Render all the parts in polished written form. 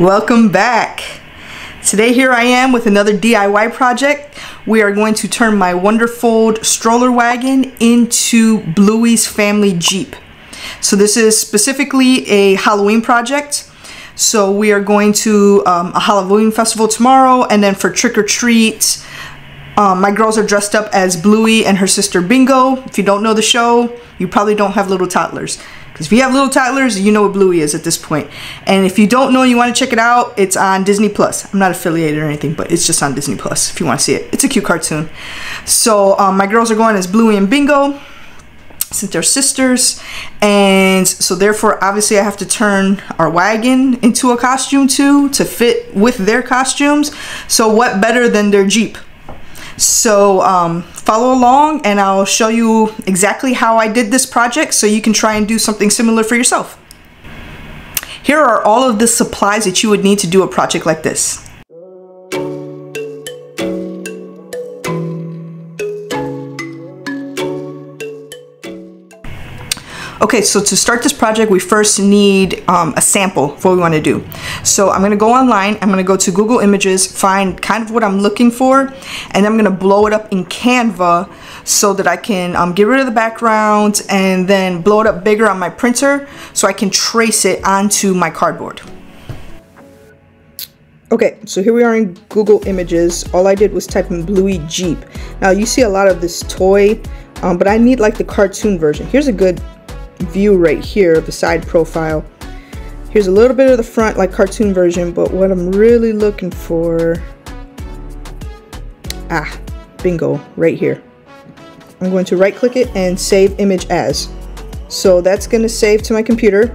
Welcome back. Today here I am with another DIY project. We are going to turn my Wonderfold stroller wagon into Bluey's family Jeep. So this is specifically a Halloween project. So we are going to a Halloween festival tomorrow, and then for trick or treat, my girls are dressed up as Bluey and her sister Bingo. If you don't know the show, you probably don't have little toddlers. Because if you have little toddlers, you know what Bluey is at this point. And if you don't know and you want to check it out, it's on Disney Plus. I'm not affiliated or anything, but it's just on Disney Plus if you want to see it. It's a cute cartoon. So my girls are going as Bluey and Bingo, since they're sisters. And so therefore, obviously, I have to turn our wagon into a costume too, to fit with their costumes. So what better than their Jeep? So follow along and I'll show you exactly how I did this project so you can try and do something similar for yourself. Here are all of the supplies that you would need to do a project like this. Okay, so to start this project, we first need a sample of what we want to do. So I'm going to go online, I'm going to go to Google Images, find kind of what I'm looking for, and then I'm going to blow it up in Canva so that I can get rid of the background and then blow it up bigger on my printer so I can trace it onto my cardboard. Okay, so here we are in Google Images. All I did was type in Bluey Jeep. Now you see a lot of this toy, but I need like the cartoon version. Here's a good view right here of the side profile. Here's a little bit of the front like cartoon version, but what I'm really looking for, bingo, right here. I'm going to right click it and save image as. So that's going to save to my computer,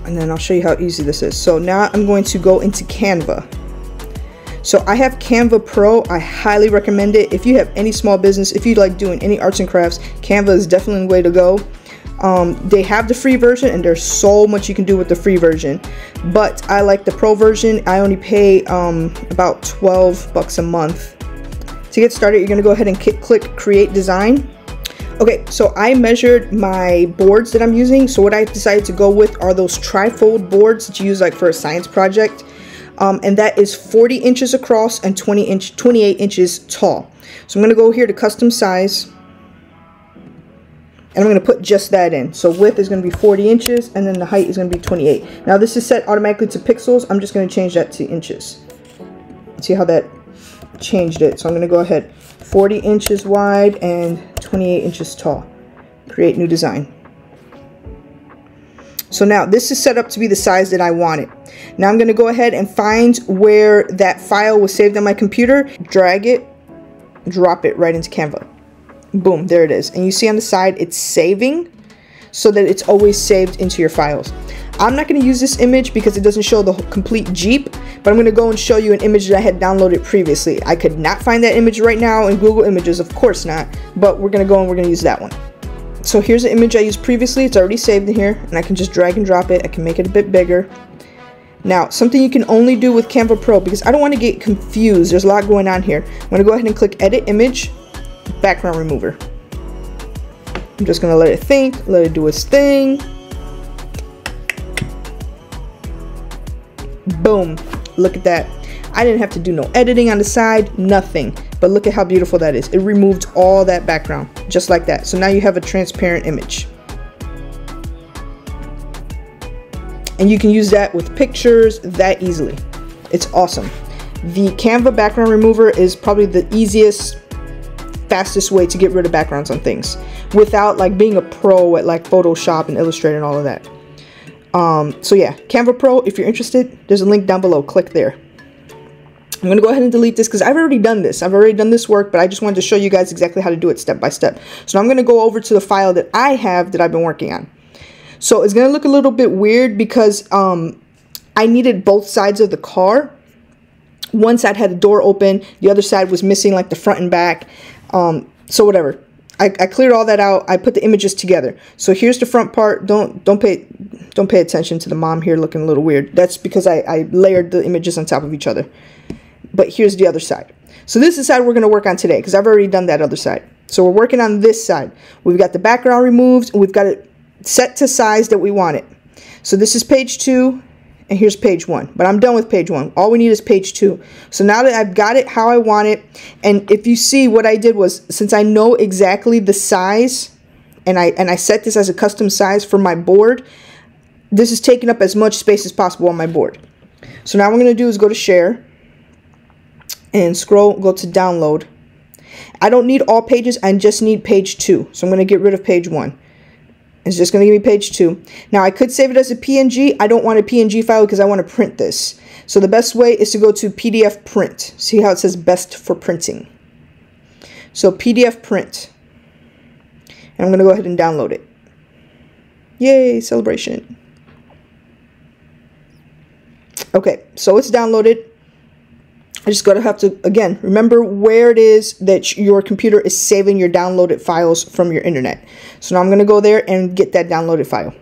and then I'll show you how easy this is. So now I'm going to go into Canva. So I have Canva Pro. I highly recommend it. If you have any small business, if you like doing any arts and crafts, Canva is definitely the way to go. They have the free version and there's so much you can do with the free version. But I like the Pro version. I only pay about 12 bucks a month. To get started, you're gonna go ahead and click Create Design. Okay, so I measured my boards that I'm using. So what I decided to go with are those trifold boards that you use like for a science project. And that is 40 inches across and 28 inches tall. So I'm going to go here to custom size, and I'm going to put just that in. So width is going to be 40 inches and then the height is going to be 28. Now this is set automatically to pixels. I'm just going to change that to inches. See how that changed it. So I'm going to go ahead, 40 inches wide and 28 inches tall. Create new design. So now this is set up to be the size that I want it. Now I'm going to go ahead and find where that file was saved on my computer, drag it, drop it right into Canva. Boom, there it is. And you see on the side it's saving so that it's always saved into your files. I'm not going to use this image because it doesn't show the complete Jeep, but I'm going to go and show you an image that I had downloaded previously. I could not find that image right now in Google Images, of course not, but we're going to go and we're going to use that one. So here's the image I used previously. It's already saved in here, and I can just drag and drop it. I can make it a bit bigger. Now, something you can only do with Canva Pro, because I don't want to get confused. There's a lot going on here. I'm going to go ahead and click Edit Image, Background Remover. I'm just going to let it think, let it do its thing. Boom. Look at that. I didn't have to do no editing on the side, nothing. But look at how beautiful that is. It removed all that background, just like that. So now you have a transparent image. And you can use that with pictures that easily. It's awesome. The Canva background remover is probably the easiest, fastest way to get rid of backgrounds on things without like being a pro at like Photoshop and Illustrator and all of that. So yeah, Canva Pro, if you're interested, there's a link down below. Click there. I'm going to go ahead and delete this because I've already done this. I've already done this work, but I just wanted to show you guys exactly how to do it step by step. So I'm going to go over to the file that I have that I've been working on. So it's going to look a little bit weird because I needed both sides of the car. One side had the door open, the other side was missing like the front and back. So whatever. I cleared all that out. I put the images together. So here's the front part. Don't pay attention to the mom here looking a little weird. That's because I layered the images on top of each other. But here's the other side. So this is the side we're going to work on today because I've already done that other side. So we're working on this side. We've got the background removed and we've got it set to size that we want it. So this is page 2, and here's page 1. But I'm done with page 1. All we need is page 2. So now that I've got it how I want it, and if you see what I did was, since I know exactly the size, and I set this as a custom size for my board, this is taking up as much space as possible on my board. So now what I'm going to do is go to share, and go to download. I don't need all pages, I just need page 2. So I'm going to get rid of page 1. It's just going to give me page 2. Now I could save it as a PNG. I don't want a PNG file because I want to print this. So the best way is to go to PDF print. See how it says best for printing. So PDF print. And I'm going to go ahead and download it. Yay, celebration. Okay, so it's downloaded. I just gotta have to, again, remember where it is that your computer is saving your downloaded files from your internet. So now I'm gonna go there and get that downloaded file.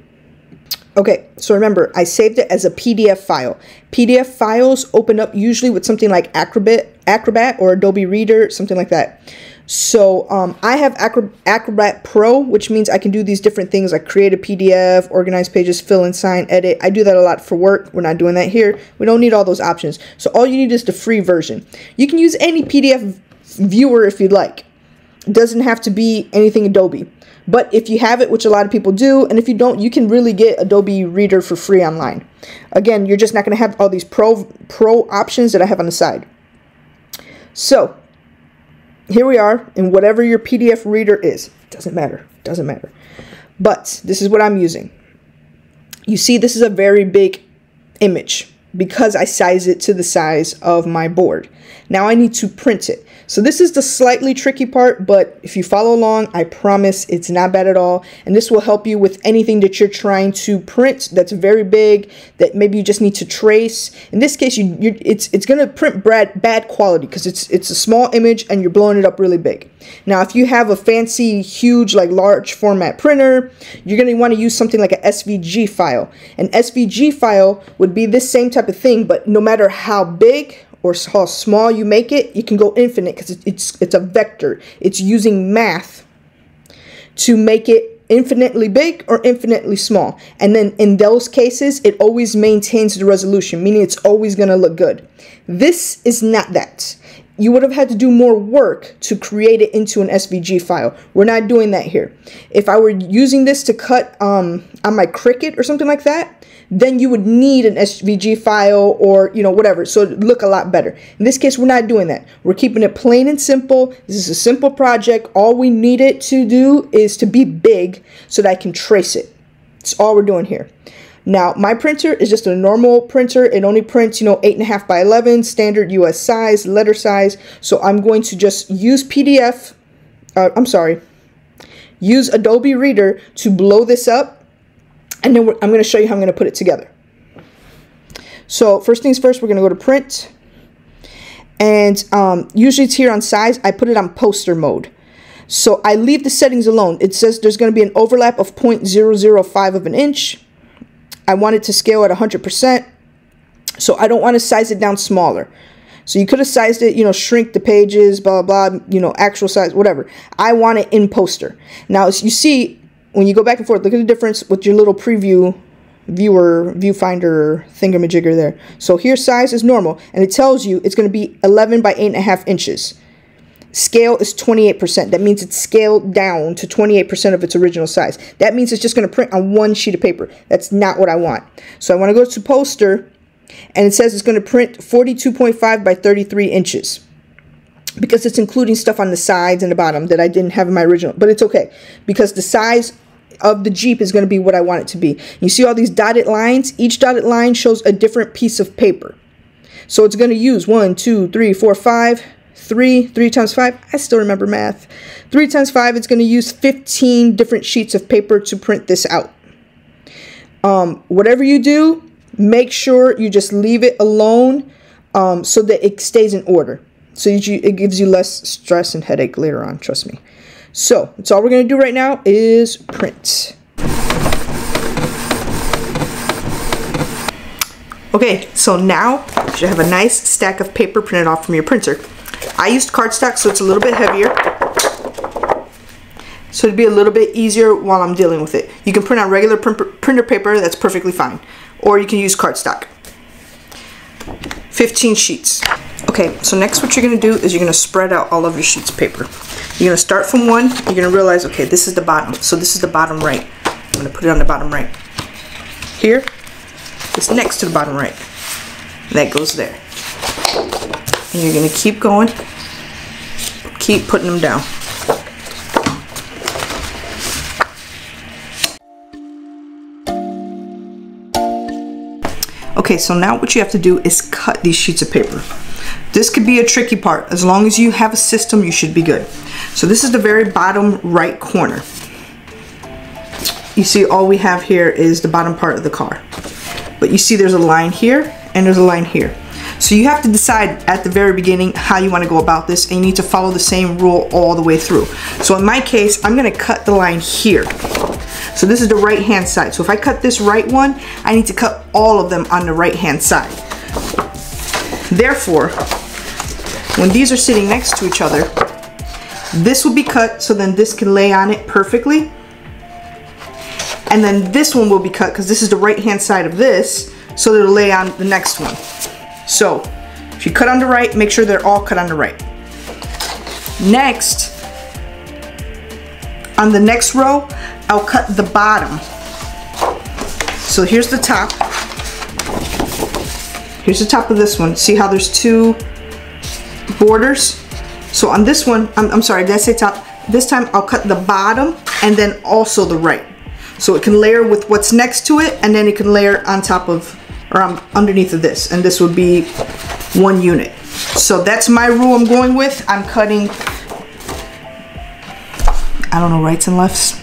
Okay, so remember, I saved it as a PDF file. PDF files open up usually with something like Acrobat or Adobe Reader, something like that. So I have Acrobat Pro, which means I can do these different things like create a PDF, organize pages, fill and sign, edit. I do that a lot for work. We're not doing that here. We don't need all those options. So all you need is the free version. You can use any PDF viewer if you'd like. It doesn't have to be anything Adobe. But if you have it, which a lot of people do, and if you don't, you can really get Adobe Reader for free online. Again, you're just not going to have all these pro options that I have on the side. So here we are in whatever your PDF reader is. Doesn't matter. Doesn't matter. But this is what I'm using. You see, this is a very big image because I size it to the size of my board. Now I need to print it. So this is the slightly tricky part, but if you follow along, I promise it's not bad at all. And this will help you with anything that you're trying to print that's very big, that maybe you just need to trace. In this case, it's going to print bad quality because it's a small image and you're blowing it up really big. Now, if you have a fancy, huge, like large format printer, you're going to want to use something like an SVG file. An SVG file would be this same type of thing, but no matter how big or how small you make it, you can go infinite because it's a vector. It's using math to make it infinitely big or infinitely small. And then in those cases, it always maintains the resolution, meaning it's always going to look good. This is not that. You would have had to do more work to create it into an SVG file. We're not doing that here. If I were using this to cut on my Cricut or something like that, then you would need an SVG file or, you know, whatever. So it would look a lot better. In this case, we're not doing that. We're keeping it plain and simple. This is a simple project. All we need it to do is to be big so that I can trace it. That's all we're doing here. Now, my printer is just a normal printer. It only prints, you know, 8.5 by 11, standard US size, letter size. So I'm going to just use use Adobe Reader to blow this up. And then I'm going to show you how I'm going to put it together. So first things first, we're going to go to print. And usually it's here on size. I put it on poster mode. So I leave the settings alone. It says there's going to be an overlap of 0.005 of an inch. I want it to scale at 100%. So I don't want to size it down smaller. So you could have sized it, you know, shrink the pages, blah, blah, blah, you know, actual size, whatever. I want it in poster. Now, as you see, when you go back and forth, look at the difference with your little preview viewfinder thingamajigger there. So here size is normal, and it tells you it's going to be 11 by 8.5 inches. Scale is 28%. That means it's scaled down to 28% of its original size. That means it's just going to print on one sheet of paper. That's not what I want. So I want to go to poster, and it says it's going to print 42.5 by 33 inches. Because it's including stuff on the sides and the bottom that I didn't have in my original. But it's okay, because the size of the Jeep is going to be what I want it to be. You see all these dotted lines? Each dotted line shows a different piece of paper. So it's going to use 1, 2, 3, 4, 5, 3 times 5. I still remember math. 3 times 5, it's going to use 15 different sheets of paper to print this out. Whatever you do, make sure you just leave it alone so that it stays in order. So it gives you less stress and headache later on, trust me. So that's all we're going to do right now is print. Okay, so now you should have a nice stack of paper printed off from your printer. I used cardstock, so it's a little bit heavier. so it'd be a little bit easier while I'm dealing with it. You can print on regular printer paper, that's perfectly fine. Or you can use cardstock. 15 sheets. Okay, so next what you're gonna do is you're gonna spread out all of your sheets of paper. You're gonna start from one, you're gonna realize, okay, this is the bottom. So this is the bottom right. I'm gonna put it on the bottom right. Here, it's next to the bottom right. And that goes there. And you're gonna keep going, keep putting them down. Okay, so now what you have to do is cut these sheets of paper. This could be a tricky part. As long as you have a system, you should be good. So this is the very bottom right corner. You see all we have here is the bottom part of the car. But you see there's a line here and there's a line here. So you have to decide at the very beginning how you want to go about this, and you need to follow the same rule all the way through. So in my case, I'm going to cut the line here. So this is the right hand side. So if I cut this right one, I need to cut all of them on the right hand side. Therefore, when these are sitting next to each other, this will be cut so then this can lay on it perfectly. And then this one will be cut because this is the right hand side of this, so it'll lay on the next one. So if you cut on the right, make sure they're all cut on the right. Next, on the next row, I'll cut the bottom. So here's the top. Here's the top of this one. See how there's two borders? So on this one, I'm sorry, did I say top? This time I'll cut the bottom and then also the right. So it can layer with what's next to it, and then it can layer on top of, or underneath of this, and this would be one unit. So that's my rule I'm going with. I'm cutting, I don't know, rights and lefts.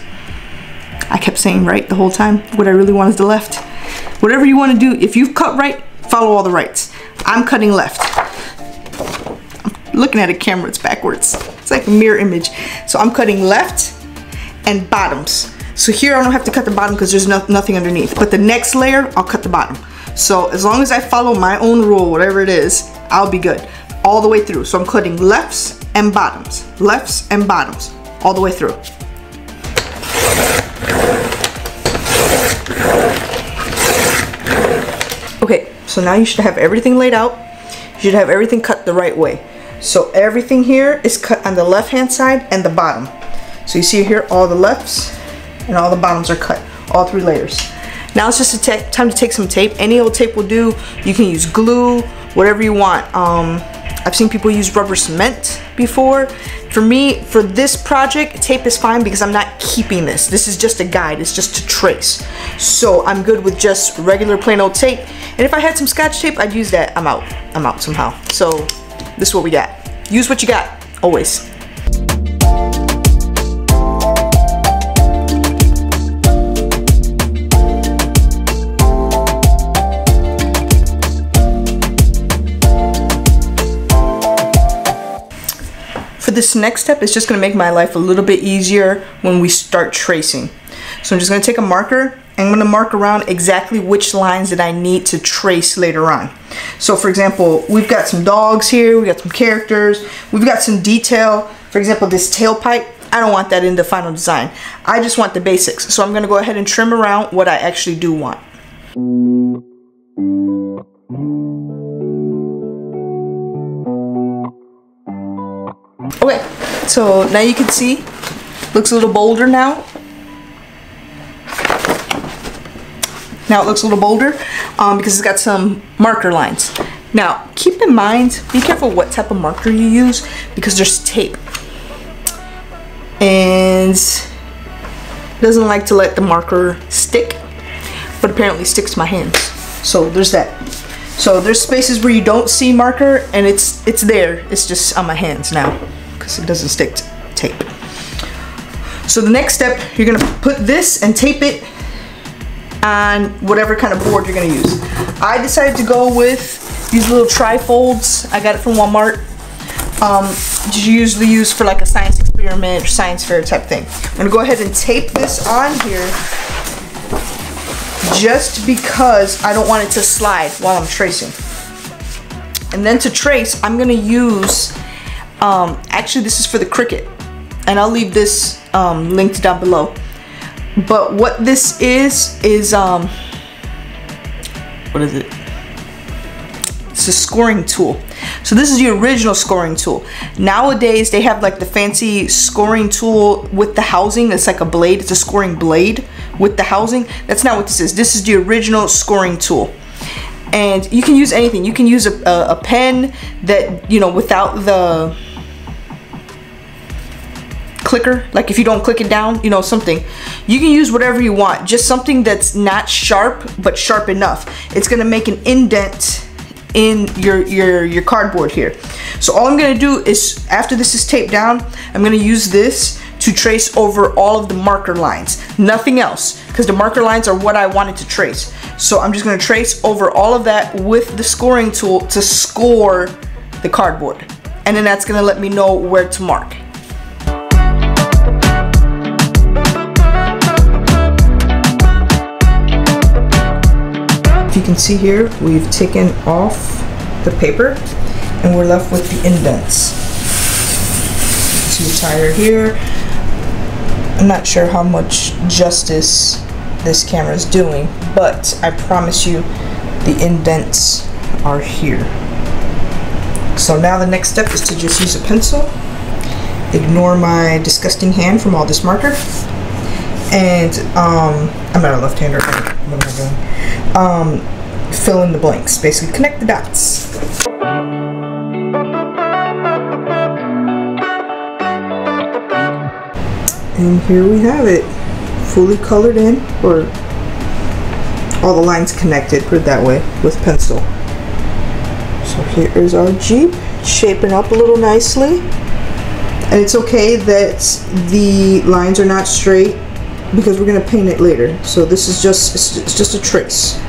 I kept saying right the whole time. What I really want is the left. Whatever you want to do, if you've cut right, follow all the rights. I'm cutting left. I'm looking at a camera, it's backwards. It's like a mirror image. So I'm cutting left and bottoms. So here I don't have to cut the bottom because there's nothing underneath. But the next layer, I'll cut the bottom. So as long as I follow my own rule, whatever it is, I'll be good all the way through. So I'm cutting lefts and bottoms, all the way through. Okay, so now you should have everything laid out. You should have everything cut the right way. So everything here is cut on the left hand side and the bottom. So you see here, all the lefts and all the bottoms are cut, all three layers. Now it's just time to take some tape. Any old tape will do. You can use glue, whatever you want. I've seen people use rubber cement before. For me, for this project, tape is fine because I'm not keeping this. This is just a guide, it's just to trace. So I'm good with just regular plain old tape. And if I had some Scotch tape, I'd use that. I'm out somehow. So this is what we got. Use what you got, always. For this next step, it's just going to make my life a little bit easier when we start tracing. So I'm just going to take a marker and I'm going to mark around exactly which lines that I need to trace later on. So for example, we've got some dogs here, we've got some characters, we've got some detail. For example, this tailpipe, I don't want that in the final design. I just want the basics. So I'm going to go ahead and trim around what I actually do want. Okay, so now you can see, looks a little bolder now. Now it looks a little bolder because it's got some marker lines. Now, keep in mind, be careful what type of marker you use because there's tape. And it doesn't like to let the marker stick, but apparently sticks to my hands. So there's that. So there's spaces where you don't see marker and it's there. It's just on my hands now because it doesn't stick to tape. So the next step, you're gonna put this and tape it on whatever kind of board you're gonna use. I decided to go with these little trifolds. I got it from Walmart. You usually use for like a science experiment or science fair type thing. I'm gonna go ahead and tape this on here just because I don't want it to slide while I'm tracing. And then to trace, I'm gonna use, actually this is for the Cricut, and I'll leave this linked down below. But what this is what is it? It's a scoring tool. So this is the original scoring tool. Nowadays they have like the fancy scoring tool with the housing. It's like a blade. It's a scoring blade with the housing. That's not what this is. This is the original scoring tool. And you can use anything. You can use a pen that, you know, without the clicker, like if you don't click it down, you know, something. You can use whatever you want, just something that's not sharp but sharp enough. It's gonna make an indent in your cardboard here. So all I'm gonna do is, after this is taped down, I'm gonna use this to trace over all of the marker lines, nothing else, because the marker lines are what I wanted to trace. So I'm just gonna trace over all of that with the scoring tool to score the cardboard, and then that's gonna let me know where to mark. If you can see here, we've taken off the paper and we're left with the indents. See the tire here. I'm not sure how much justice this camera is doing, but I promise you the indents are here. So now the next step is to just use a pencil, ignore my disgusting hand from all this marker, and I'm not a left-hander. What am I doing? Fill in the blanks, basically connect the dots. And here we have it, fully colored in, or all the lines connected, put it that way, with pencil. So here is our Jeep, shaping up a little nicely. And it's okay that the lines are not straight, because we're gonna paint it later. So this is it's just a trace.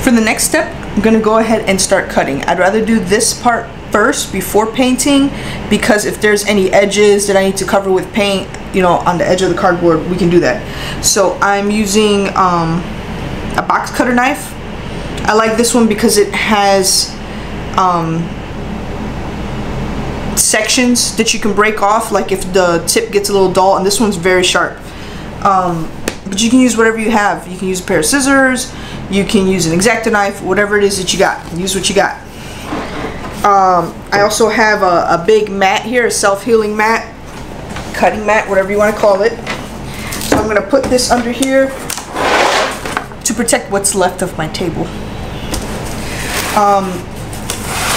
For the next step, I'm gonna go ahead and start cutting. I'd rather do this part first before painting, because if there's any edges that I need to cover with paint, you know, on the edge of the cardboard, we can do that. So I'm using a box cutter knife. I like this one because it has sections that you can break off, like if the tip gets a little dull, and this one's very sharp. But you can use whatever you have. You can use a pair of scissors, you can use an X-Acto knife, whatever it is that you got. Use what you got. I also have a big mat here, a self-healing mat, cutting mat, whatever you want to call it. So I'm going to put this under here to protect what's left of my table.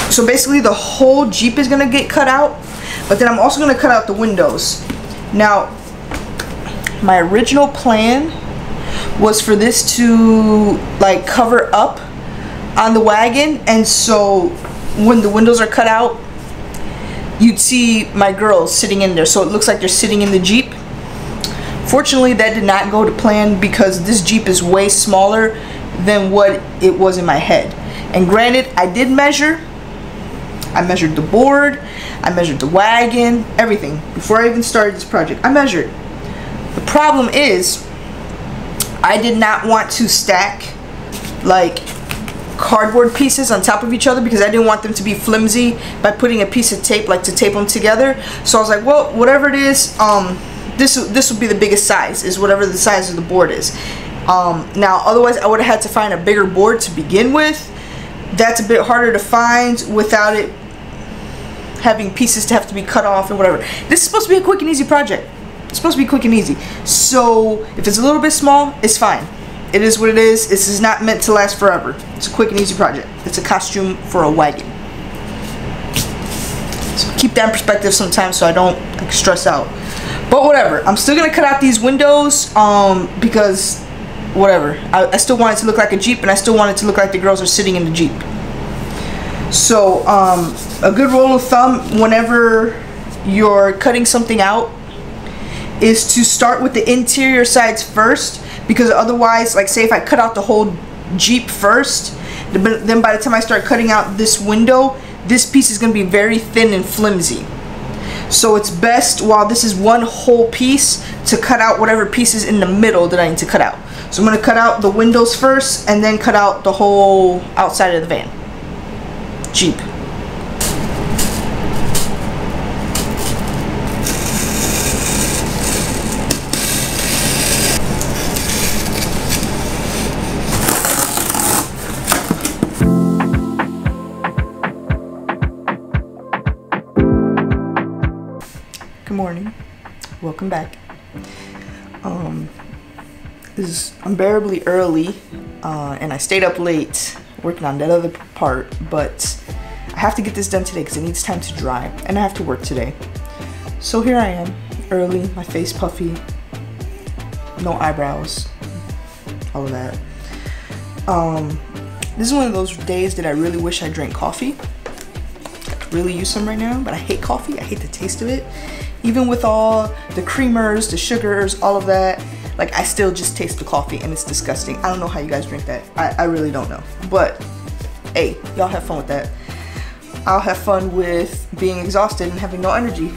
So basically the whole Jeep is going to get cut out, but then I'm also going to cut out the windows. Now, my original plan was for this to like cover up on the wagon, and so when the windows are cut out, you'd see my girls sitting in there, so it looks like they're sitting in the Jeep. Fortunately, that did not go to plan, because this Jeep is way smaller than what it was in my head. And granted, I did measure. I measured the board, I measured the wagon, everything. Before I even started this project, I measured. The problem is, I did not want to stack like cardboard pieces on top of each other, because I didn't want them to be flimsy by putting a piece of tape, like to tape them together. So I was like, well, whatever it is, this will be the biggest size, is whatever the size of the board is. Now, otherwise I would have had to find a bigger board to begin with. That's a bit harder to find without it having pieces to have to be cut off and whatever. This is supposed to be a quick and easy project. It's supposed to be quick and easy. So if it's a little bit small, it's fine. It is what it is. This is not meant to last forever. It's a quick and easy project. It's a costume for a wagon. So keep that in perspective sometimes, so I don't like stress out. But whatever. I'm still gonna cut out these windows because whatever. I still want it to look like a Jeep, and I still want it to look like the girls are sitting in the Jeep. So a good rule of thumb whenever you're cutting something out is to start with the interior sides first, because otherwise, like say if I cut out the whole Jeep first, then by the time I start cutting out this window, this piece is going to be very thin and flimsy. So it's best, while this is one whole piece, to cut out whatever pieces in the middle that I need to cut out. So I'm going to cut out the windows first, and then cut out the whole outside of the van. Jeep. Good morning. Welcome back. This is unbearably early, and I stayed up late working on that other part, but I have to get this done today because it needs time to dry, and I have to work today. So here I am, early, my face puffy, no eyebrows, all of that. This is one of those days that I really wish I drank coffee. I could really use some right now, but I hate coffee. I hate the taste of it. Even with all the creamers, the sugars, all of that, like I still just taste the coffee and it's disgusting. I don't know how you guys drink that. I really don't know. But hey, y'all have fun with that. I'll have fun with being exhausted and having no energy.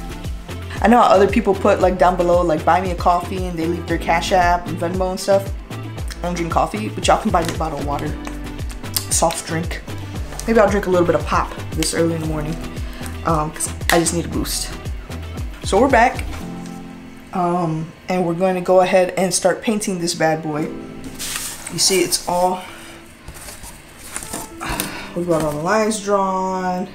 I know how other people put like down below, like buy me a coffee, and they leave their Cash App and Venmo and stuff. I don't drink coffee, but y'all can buy me a bottle of water. Soft drink. Maybe I'll drink a little bit of pop this early in the morning, because I just need a boost. So we're back, and we're going to go ahead and start painting this bad boy. You see it's all, we've got all the lines drawn.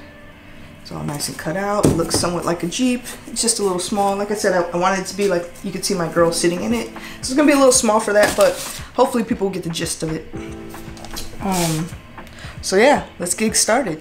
It's all nice and cut out. It looks somewhat like a Jeep. It's just a little small. Like I said, I wanted it to be like, you could see my girl sitting in it. So it's gonna be a little small for that, but hopefully people will get the gist of it. So yeah, let's get started.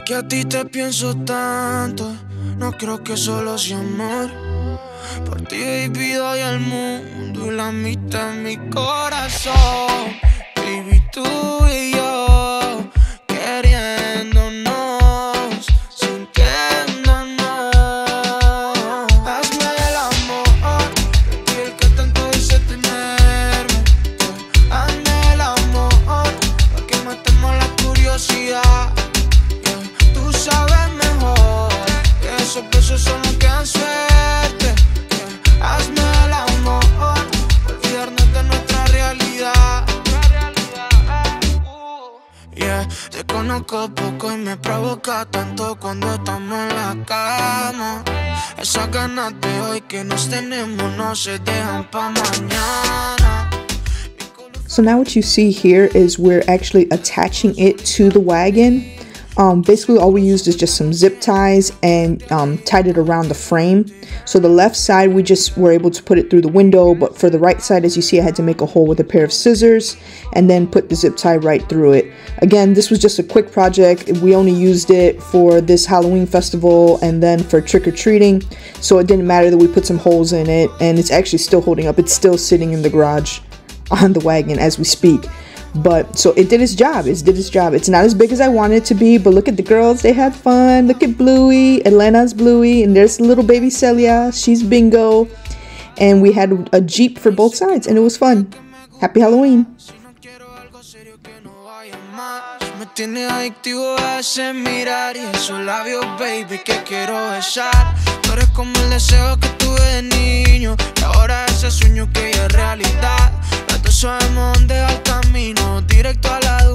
Que a ti te pienso tanto, no creo que solo sea amor. Por ti, baby, doy el mundo y la mitad en mi corazón. Baby, tú y yo, queriéndonos, sintiéndonos. Hazme el amor, y el que tanto dice tenerme. Hazme el amor, para que matemos la curiosidad. Sabes mejor que esos besos son los que dan suerte. Hazme el amor, olvidarnos de nuestra realidad. Yeah, te conozco poco y me provoca tanto cuando estamos en la cama. Esas ganas de hoy que nos tenemos no se dejan pa' mañana. So now what you see here is we're actually attaching it to the wagon. Basically all we used is just some zip ties and tied it around the frame. So the left side we just were able to put it through the window, but for the right side, as you see, I had to make a hole with a pair of scissors and then put the zip tie right through it. Again, this was just a quick project. We only used it for this Halloween festival and then for trick-or-treating, so it didn't matter that we put some holes in it, and it's actually still holding up. It's still sitting in the garage on the wagon as we speak. But so it did its job. It did its job. It's not as big as I wanted it to be, but look at the girls. They had fun. Look at Bluey. Atlanta's Bluey, and there's little baby Celia. She's Bingo, and we had a Jeep for both sides, and it was fun. Happy Halloween. Me tiene adictivo ese mirar y esos labios, baby, que quiero besar. Tú eres como el deseo que tuve de niño y ahora ese sueño que ya es realidad. Los dos sabemos dónde va el camino, directo a la